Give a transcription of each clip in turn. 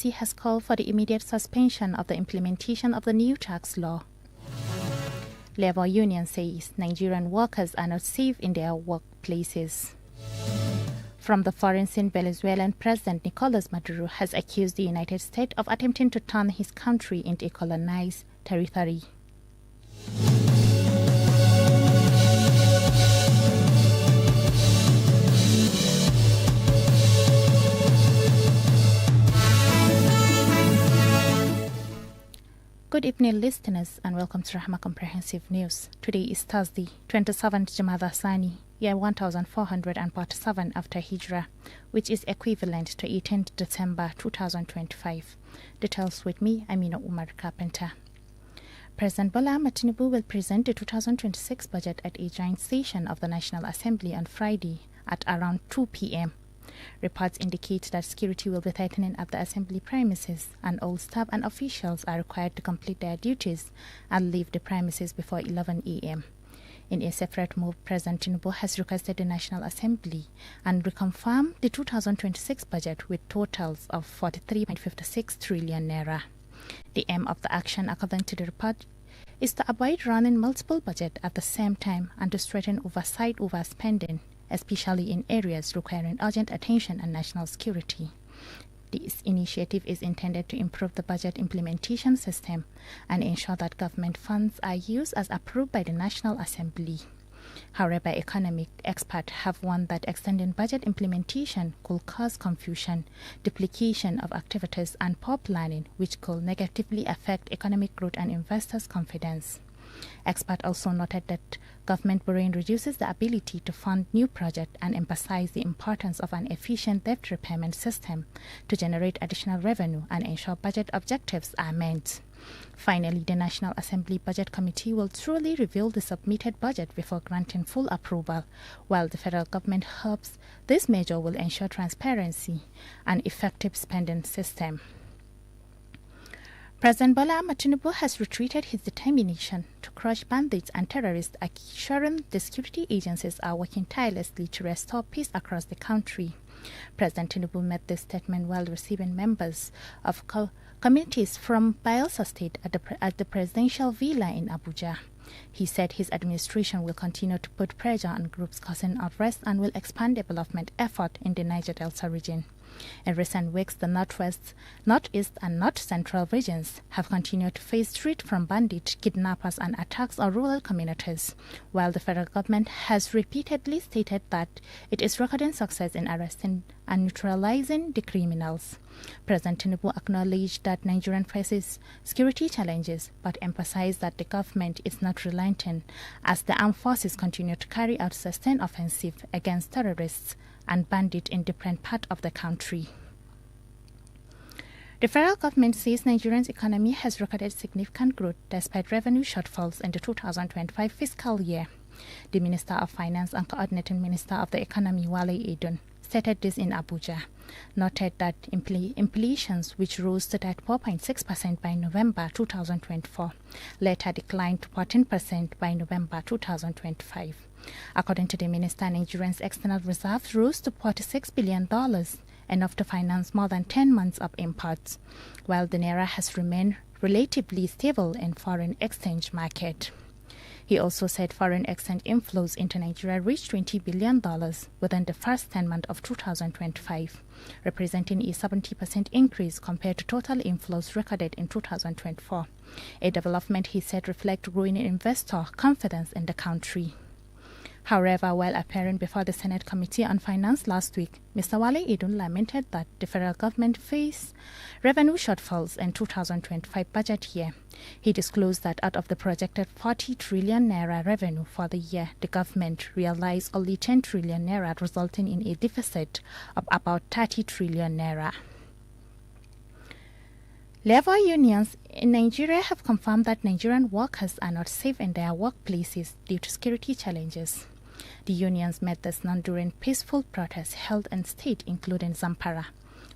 NLC has called for the immediate suspension of the implementation of the new tax law. Labor Union says Nigerian workers are not safe in their workplaces. From the foreign scene, Venezuelan President Nicolas Maduro has accused the United States of attempting to turn his country into a colonized territory. Good evening, listeners, and welcome to Rahma Comprehensive News. Today is Thursday, 27th Juma'a, year 1447 after Hijrah, which is equivalent to 18th December 2025. Details with me, Amina Umar Carpenter. President Bola Ahmad Tinubu will present the 2026 budget at a joint session of the National Assembly on Friday at around 2 p.m. Reports indicate that security will be tightening at the assembly premises, and all staff and officials are required to complete their duties and leave the premises before 11 a.m. In a separate move, President Tinubu has requested the National Assembly and reconfirmed the 2026 budget with totals of 43.56 trillion naira. The aim of the action, according to the report, is to avoid running multiple budgets at the same time and to strengthen oversight over spending, especially in areas requiring urgent attention and national security. This initiative is intended to improve the budget implementation system and ensure that government funds are used as approved by the National Assembly. However, economic experts have warned that extending budget implementation could cause confusion, duplication of activities, and poor planning, which could negatively affect economic growth and investors' confidence. Experts also noted that government borrowing reduces the ability to fund new projects and emphasized the importance of an efficient debt repayment system to generate additional revenue and ensure budget objectives are met. Finally, the National Assembly Budget Committee will truly reveal the submitted budget before granting full approval, while the federal government hopes this measure will ensure transparency and effective spending system. President Bola Ahmad Tinubu has reiterated his determination to crush bandits and terrorists, assuring the security agencies are working tirelessly to restore peace across the country. President Tinubu made this statement while receiving members of communities from Bayelsa State at the presidential villa in Abuja. He said his administration will continue to put pressure on groups causing unrest and will expand development effort in the Niger Delta region. In recent weeks, the Northwest, Northeast, and North Central regions have continued to face threats from bandits, kidnappers, and attacks on rural communities, while the federal government has repeatedly stated that it is recording success in arresting and neutralizing the criminals. President Tinubu acknowledged that Nigeria faces security challenges, but emphasized that the government is not relenting as the armed forces continue to carry out sustained offensive against terrorists and bandits in different parts of the country. The federal government says Nigeria's economy has recorded significant growth despite revenue shortfalls in the 2025 fiscal year. The Minister of Finance and Coordinating Minister of the Economy, Wale Edun, stated this in Abuja, noted that inflation, which rose to 4.6% by November 2024, later declined to 14% by November 2025. According to the minister, Nigeria's external reserves rose to $46 billion, enough to finance more than 10 months of imports, while the naira has remained relatively stable in foreign exchange market. He also said foreign exchange inflows into Nigeria reached $20 billion within the first 10 months of 2025, representing a 70% increase compared to total inflows recorded in 2024, a development he said reflects growing investor confidence in the country. However, while appearing before the Senate Committee on Finance last week, Mr. Wale Edun lamented that the federal government faced revenue shortfalls in 2025 budget year. He disclosed that out of the projected 40 trillion naira revenue for the year, the government realized only 10 trillion naira, resulting in a deficit of about 30 trillion naira. Labor unions in Nigeria have confirmed that Nigerian workers are not safe in their workplaces due to security challenges. The unions made this known during peaceful protests held in states including Zamfara,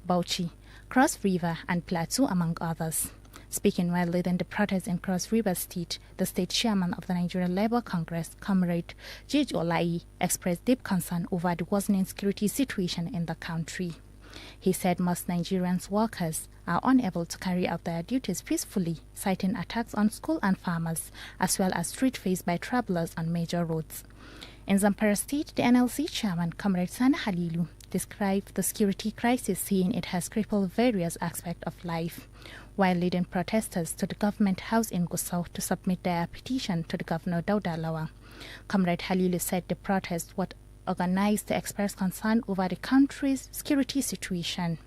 Bauchi, Cross River, and Plateau, among others. Speaking while leading the protest in Cross River State, the state chairman of the Nigerian Labour Congress, Comrade Jij Olai, expressed deep concern over the worsening security situation in the country. He said most Nigerian workers are unable to carry out their duties peacefully, citing attacks on school and farmers, as well as street faced by travelers on major roads. In Zamfara State, the NLC chairman, Comrade Sani Halilu, described the security crisis, saying it has crippled various aspects of life, while leading protesters to the government house in Gusau to submit their petition to the Governor Dauda Lawal. Comrade Halilu said the protest was organized to express concern over the country's security situation.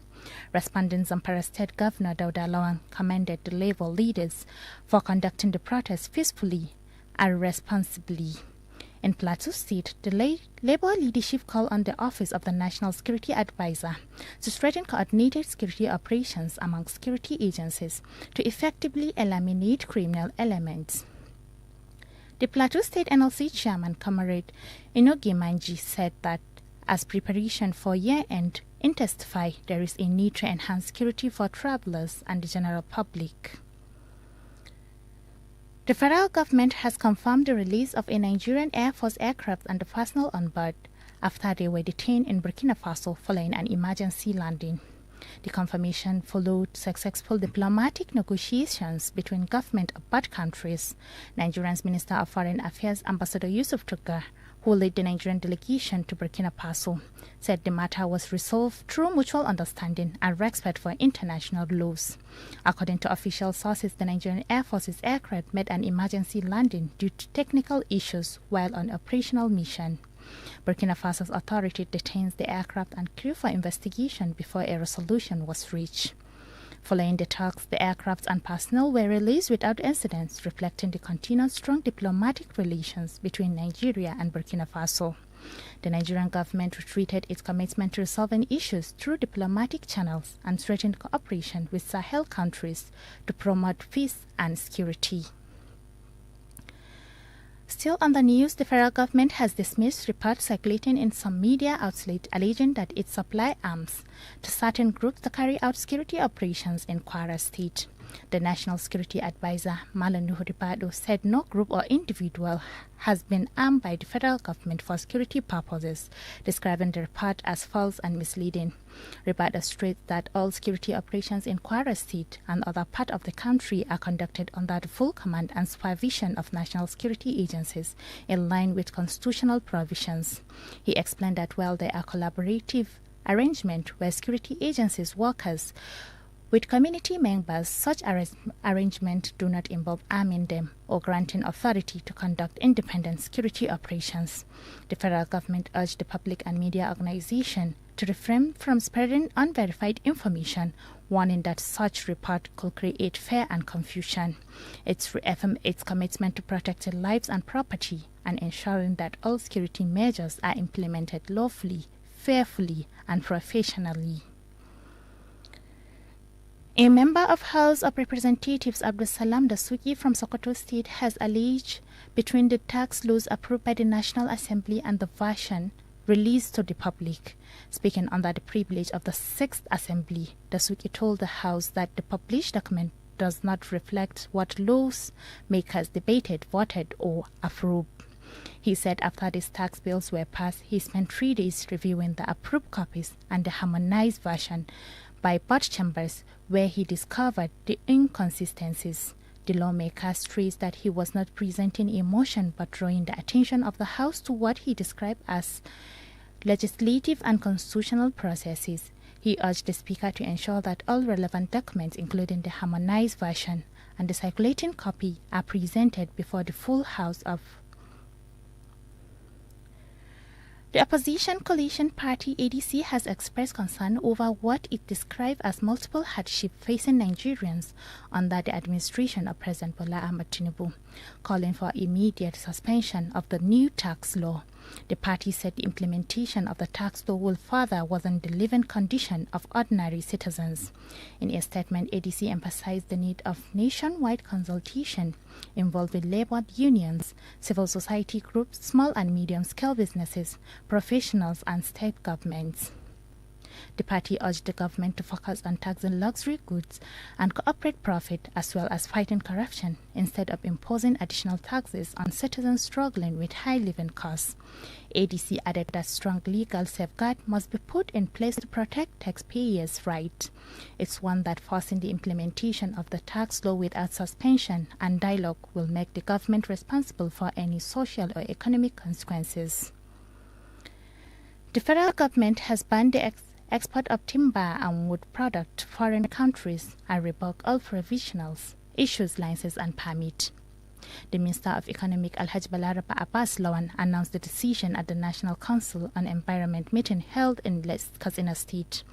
Responding, Zamfara State Governor Dauda Lawal commended the labor leaders for conducting the protest peacefully and responsibly. In Plateau State, the Labour leadership called on the Office of the National Security Advisor to strengthen coordinated security operations among security agencies to effectively eliminate criminal elements. The Plateau State NLC Chairman, Comrade Inogi Manji, said that as preparation for year-end intensify, there is a need to enhance security for travellers and the general public. The federal government has confirmed the release of a Nigerian Air Force aircraft and the personnel on board after they were detained in Burkina Faso following an emergency landing. The confirmation followed successful diplomatic negotiations between government of both countries. Nigeria's Minister of Foreign Affairs, Ambassador Yusuf Tuggar, who led the Nigerian delegation to Burkina Faso, said the matter was resolved through mutual understanding and respect for international laws. According to official sources, the Nigerian Air Force's aircraft made an emergency landing due to technical issues while on operational mission. Burkina Faso's authority detains the aircraft and crew for investigation before a resolution was reached. Following the talks, the aircraft and personnel were released without incidents, reflecting the continued strong diplomatic relations between Nigeria and Burkina Faso. The Nigerian government reiterated its commitment to resolving issues through diplomatic channels and strengthened cooperation with Sahel countries to promote peace and security. Still on the news, the federal government has dismissed reports circulating in some media outlets alleging that it supplies arms to certain groups to carry out security operations in Kwara State. The National Security Advisor, Malam Nuhu Ribado, said no group or individual has been armed by the federal government for security purposes, describing the report as false and misleading. Ribado states that all security operations in Kwara State and other parts of the country are conducted under the full command and supervision of national security agencies in line with constitutional provisions. He explained that while there are collaborative arrangements where security agencies workers with community members, such arrangements do not involve arming them or granting authority to conduct independent security operations. The federal government urged the public and media organization to refrain from spreading unverified information, warning that such report could create fear and confusion. It's reaffirmed its commitment to protecting lives and property and ensuring that all security measures are implemented lawfully, fairly, and professionally. A member of House of Representatives Abdul Salam Dasuki from Sokoto State has alleged between the tax laws approved by the National Assembly and the version released to the public. Speaking under the privilege of the 6th Assembly, Dasuki told the House that the published document does not reflect what laws makers debated, voted, or approved. He said after these tax bills were passed, he spent 3 days reviewing the approved copies and the harmonized version by both chambers, where he discovered the inconsistencies. The lawmaker stressed that he was not presenting a motion but drawing the attention of the House to what he described as legislative and constitutional processes. He urged the Speaker to ensure that all relevant documents, including the harmonized version and the circulating copy, are presented before the full House of The opposition coalition party ADC has expressed concern over what it described as multiple hardship facing Nigerians under the administration of President Bola Ahmad Tinubu, calling for immediate suspension of the new tax law. The party said the implementation of the tax law will further worsen the living condition of ordinary citizens. In a statement, ADC emphasized the need of nationwide consultation involving labor unions, civil society groups, small and medium-scale businesses, professionals, and state governments. The party urged the government to focus on taxing luxury goods and corporate profit as well as fighting corruption instead of imposing additional taxes on citizens struggling with high living costs. ADC added that strong legal safeguard must be put in place to protect taxpayers' rights. It's one that forcing the implementation of the tax law without suspension and dialogue will make the government responsible for any social or economic consequences. The federal government has banned the export of timber and wood products to foreign countries and revoked all provisionals, issues licenses and permit. The Minister of Economic Alhaji Balaraba Abbas Lawan announced the decision at the National Council on Environment meeting held in Katsina State.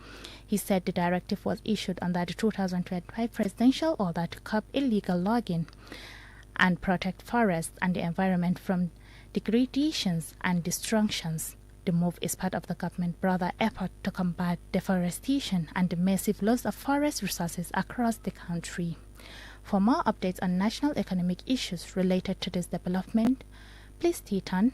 He said the directive was issued under the 2025 presidential order to curb illegal logging and protect forests and the environment from degradations and destructions. The move is part of the government's broader effort to combat deforestation and the massive loss of forest resources across the country. For more updates on national economic issues related to this development, please stay tuned.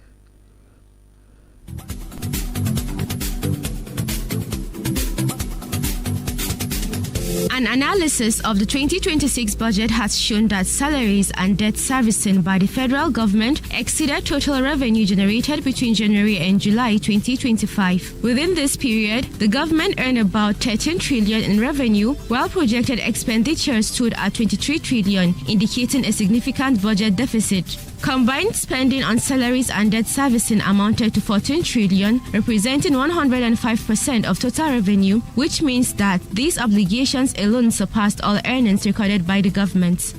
An analysis of the 2026 budget has shown that salaries and debt servicing by the federal government exceeded total revenue generated between January and July 2025. Within this period, the government earned about 13 trillion in revenue, while projected expenditure stood at 23 trillion, indicating a significant budget deficit. Combined spending on salaries and debt servicing amounted to 14 trillion, representing 105% of total revenue, which means that these obligations alone surpassed all earnings recorded by the government.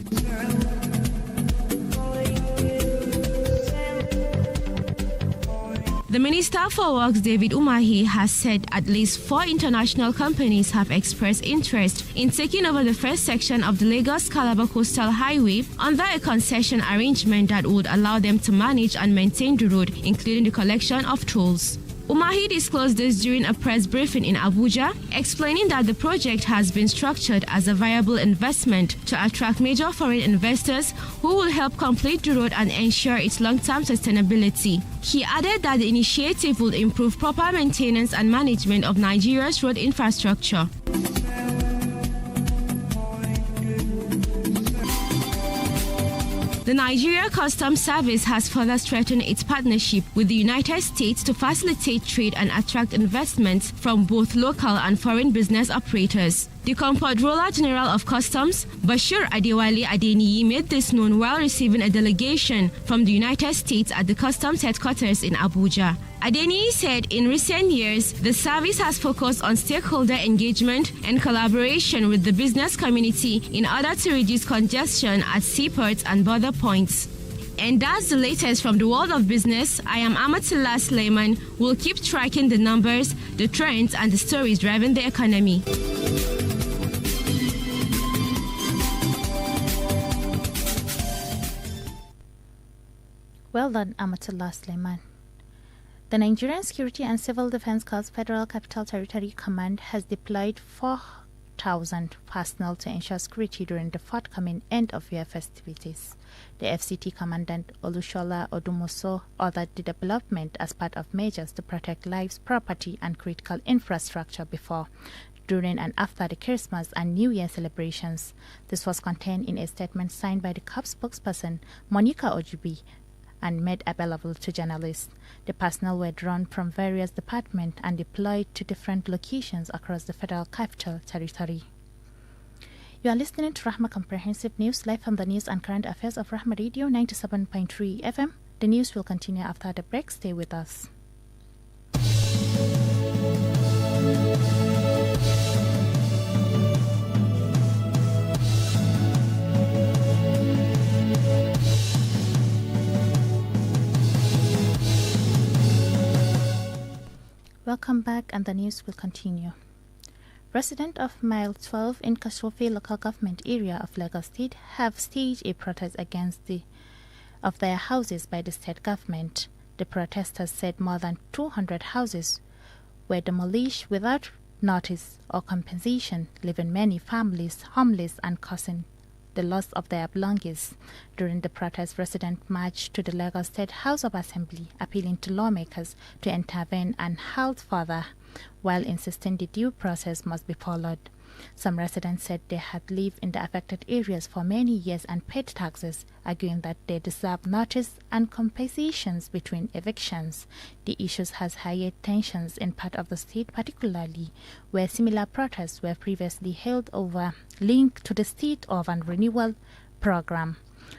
The Minister for Works, David Umahi, has said at least 4 international companies have expressed interest in taking over the first section of the Lagos-Calabar Coastal Highway under a concession arrangement that would allow them to manage and maintain the road, including the collection of tolls. Umahi disclosed this during a press briefing in Abuja, explaining that the project has been structured as a viable investment to attract major foreign investors who will help complete the road and ensure its long-term sustainability. He added that the initiative will improve proper maintenance and management of Nigeria's road infrastructure. The Nigeria Customs Service has further strengthened its partnership with the United States to facilitate trade and attract investments from both local and foreign business operators. The Comptroller General of Customs, Bashir Adewale Adeniyi, made this known while receiving a delegation from the United States at the Customs headquarters in Abuja. Adeniyi said in recent years, the service has focused on stakeholder engagement and collaboration with the business community in order to reduce congestion at seaports and border points. And that's the latest from the world of business. I am Amatullah Suleiman. We'll keep tracking the numbers, the trends, and the stories driving the economy. Well done, Amatullah Suleiman. The Nigerian Security and Civil Defense Corps Federal Capital Territory Command has deployed 4,000 personnel to ensure security during the forthcoming end-of-year festivities. The FCT Commandant Olushola Odumoso ordered the development as part of measures to protect lives, property, and critical infrastructure before, during, and after the Christmas and New Year celebrations. This was contained in a statement signed by the Corps spokesperson Monica Ojubi and made available to journalists. The personnel were drawn from various departments and deployed to different locations across the Federal Capital Territory. You are listening to Rahma Comprehensive News live from the News and Current Affairs of Rahma Radio 97.3 FM. The news will continue after the break. Stay with us. Welcome back, and the news will continue. Residents of Mile 12 in Kashofe local government area of Lagos State have staged a protest against of their houses by the state government. The protesters said more than 200 houses were demolished without notice or compensation, leaving many families homeless and causing the loss of their belongings. During the protest, residents marched to the Lagos State House of Assembly, appealing to lawmakers to intervene and halt further, while insisting the due process must be followed. Some residents said they had lived in the affected areas for many years and paid taxes, arguing that they deserve notice and compensations between evictions. The issue has higher tensions in part of the state, particularly where similar protests were previously held over linked to the state urban renewal program.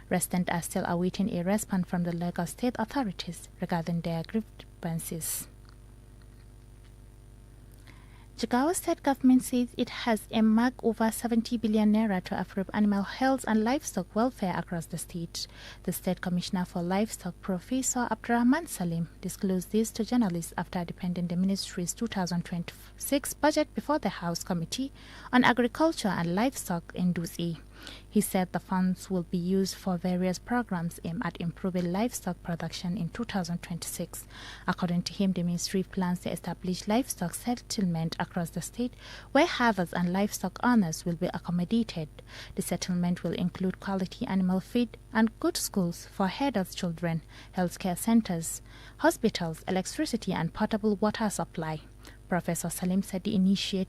Residents are still awaiting a response from the Lagos state authorities regarding their grievances. Jigawa state government says it has earmarked over 70 billion naira to improve animal health and livestock welfare across the state. The state commissioner for livestock, Professor Abdurrahman Salim, disclosed this to journalists after defending the ministry's 2026 budget before the House Committee on Agriculture and Livestock in Dutse. He said the funds will be used for various programs aimed at improving livestock production in 2026. According to him, the ministry plans to establish livestock settlement across the state where herders and livestock owners will be accommodated. The settlement will include quality animal feed and good schools for herders' children, healthcare centers, hospitals, electricity and potable water supply. Professor Salim said the initiative